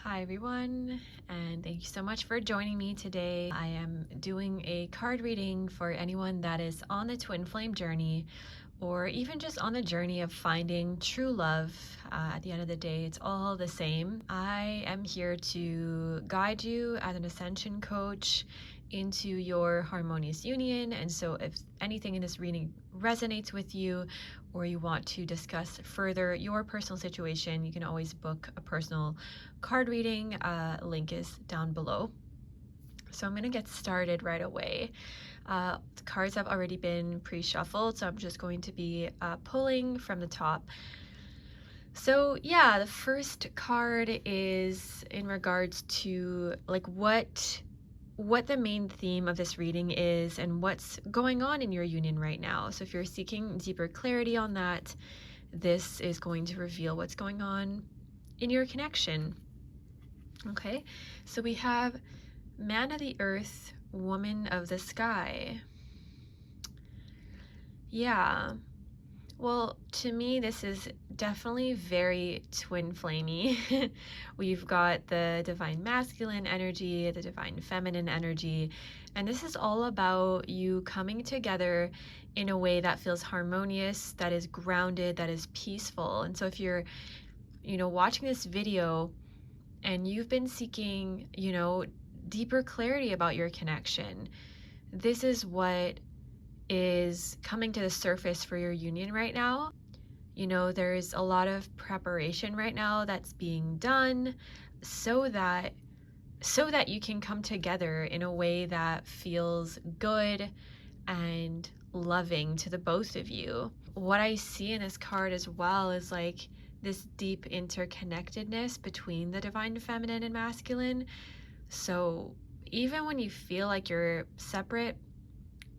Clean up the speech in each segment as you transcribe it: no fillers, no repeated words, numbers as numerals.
Hi everyone, and thank you so much for joining me today. I am doing a card reading for anyone that is on the twin flame journey or even just on the journey of finding true love. At the end of the day, it's all the same. I am here to guide you as an Ascension coach into your harmonious union. And so if anything in this reading resonates with you, or you want to discuss further your personal situation, you can always book a personal card reading. Link is down below. So I'm going to get started right away. The cards have already been pre-shuffled, so I'm just going to be pulling from the top. So yeah, the first card is in regards to like what the main theme of this reading is and what's going on in your union right now. So if you're seeking deeper clarity on that, this is going to reveal what's going on in your connection. Okay, so we have man of the earth, woman of the sky. Yeah, well, to me, this is definitely very twin flamey. We've got the divine masculine energy, the divine feminine energy, and this is all about you coming together in a way that feels harmonious, that is grounded, that is peaceful. And so if you're, watching this video and you've been seeking, deeper clarity about your connection, this is what is coming to the surface for your union right now. There's a lot of preparation right now that's being done so that you can come together in a way that feels good and loving to the both of you. What I see in this card as well is like this deep interconnectedness between the divine feminine and masculine. So even when you feel like you're separate,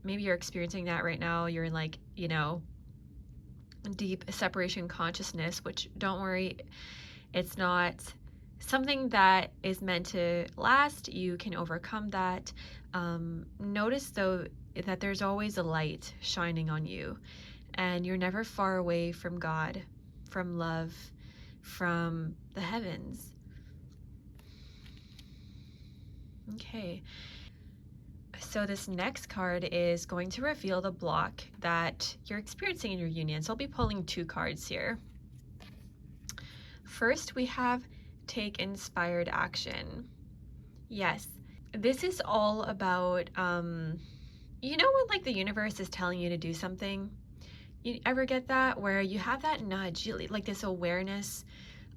maybe you're experiencing that right now, you're in like, deep separation consciousness, which don't worry, it's not something that is meant to last. You can overcome that. Notice though that there's always a light shining on you, and you're never far away from God, from love, from the heavens. Okay. So this next card is going to reveal the block that you're experiencing in your union. So I'll be pulling two cards here. First, we have take inspired action. Yes, this is all about, when like the universe is telling you to do something? You ever get that where you have that nudge, like this awareness,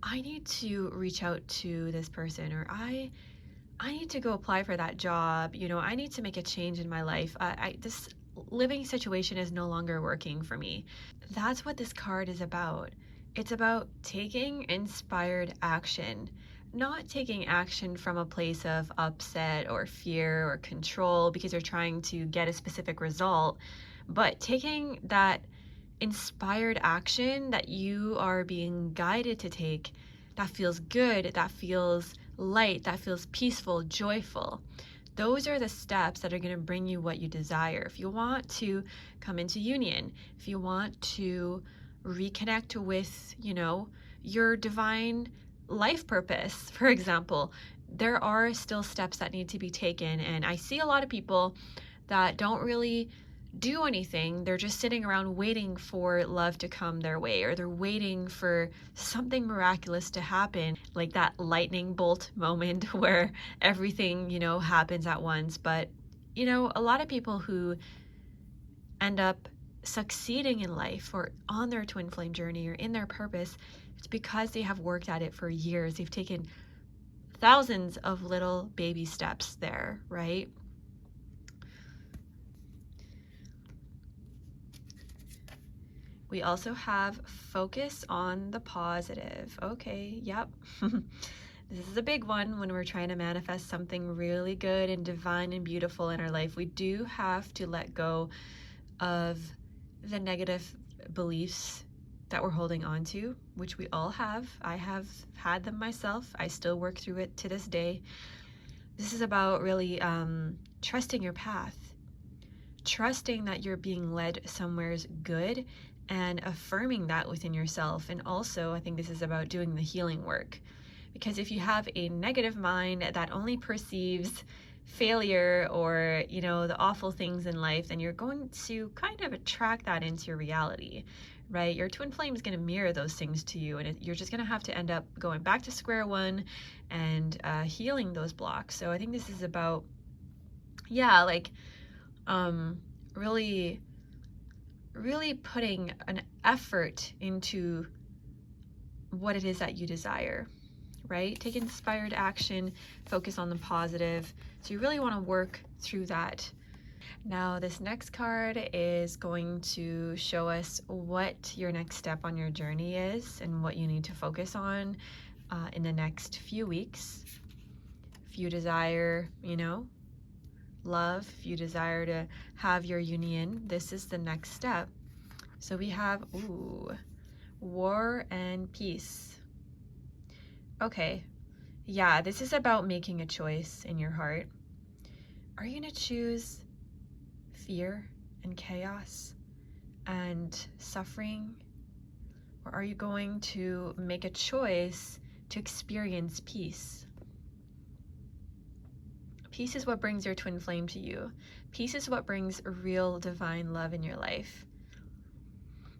I need to reach out to this person, or I need to go apply for that job. I need to make a change in my life. This living situation is no longer working for me. That's what this card is about. It's about taking inspired action, not taking action from a place of upset or fear or control because you're trying to get a specific result, but taking that inspired action that you are being guided to take that feels good, that feels light, that feels peaceful, joyful. Those are the steps that are going to bring you what you desire. If you want to come into union, if you want to reconnect with, your divine life purpose, for example, there are still steps that need to be taken. And I see a lot of people that don't really do anything. They're just sitting around waiting for love to come their way, or they're waiting for something miraculous to happen, like that lightning bolt moment where everything, happens at once. But, a lot of people who end up succeeding in life or on their twin flame journey or in their purpose, it's because they have worked at it for years. They've taken thousands of little baby steps there, right? We also have focus on the positive. Okay, yep. This is a big one when we're trying to manifest something really good and divine and beautiful in our life. We do have to let go of the negative beliefs that we're holding on to, which we all have. I have had them myself. I still work through it to this day. This is about really trusting your path, trusting that you're being led somewhere's good, and affirming that within yourself. And also, I think this is about doing the healing work, Because if you have a negative mind that only perceives failure or, you know, the awful things in life, then you're going to kind of attract that into your reality, right? Your twin flame is going to mirror those things to you, and you're just going to have to end up going back to square one and healing those blocks. So I think this is about, yeah, like really, really putting an effort into what it is that you desire, right? Take inspired action, focus on the positive. So you really want to work through that. Now, this next card is going to show us what your next step on your journey is and what you need to focus on in the next few weeks. If you desire, you know, love, if you desire to have your union, this is the next step. So we have, war and peace. Okay, yeah, this is about making a choice in your heart. Are you going to choose fear and chaos and suffering? Or are you going to make a choice to experience peace? Peace is what brings your twin flame to you. Peace is what brings real divine love in your life.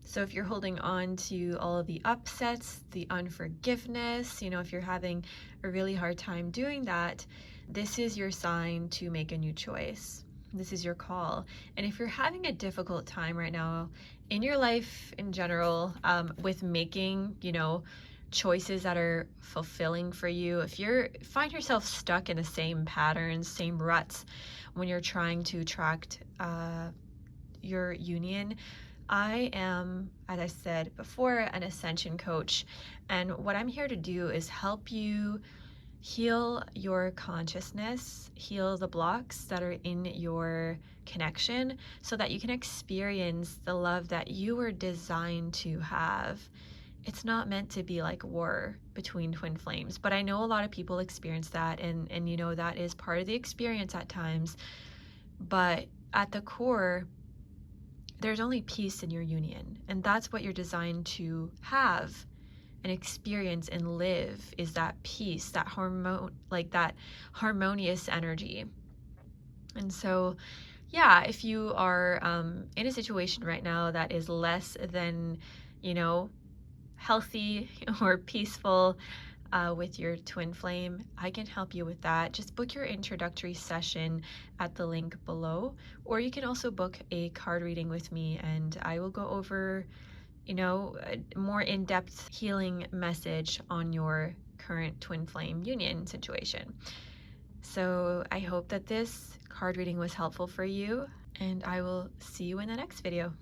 So if you're holding on to all of the upsets, the unforgiveness, you know, if you're having a really hard time doing that, this is your sign to make a new choice. This is your call. And if you're having a difficult time right now in your life in general, with making, you know, choices that are fulfilling for you, if you find yourself stuck in the same patterns, same ruts when you're trying to attract your union, I am, as I said before, an Ascension coach, and what I'm here to do is help you heal your consciousness, heal the blocks that are in your connection so that you can experience the love that you were designed to have. It's not meant to be like war between twin flames, but I know a lot of people experience that, and you know, that is part of the experience at times. But at the core, there's only peace in your union, and that's what you're designed to have and experience and live, is that peace, that that harmonious energy. And so, yeah, if you are in a situation right now that is less than, you know, healthy or peaceful with your twin flame, I can help you with that. Just book your introductory session at the link below, or you can also book a card reading with me, and I will go over, you know, a more in-depth healing message on your current twin flame union situation. So I hope that this card reading was helpful for you, and I will see you in the next video.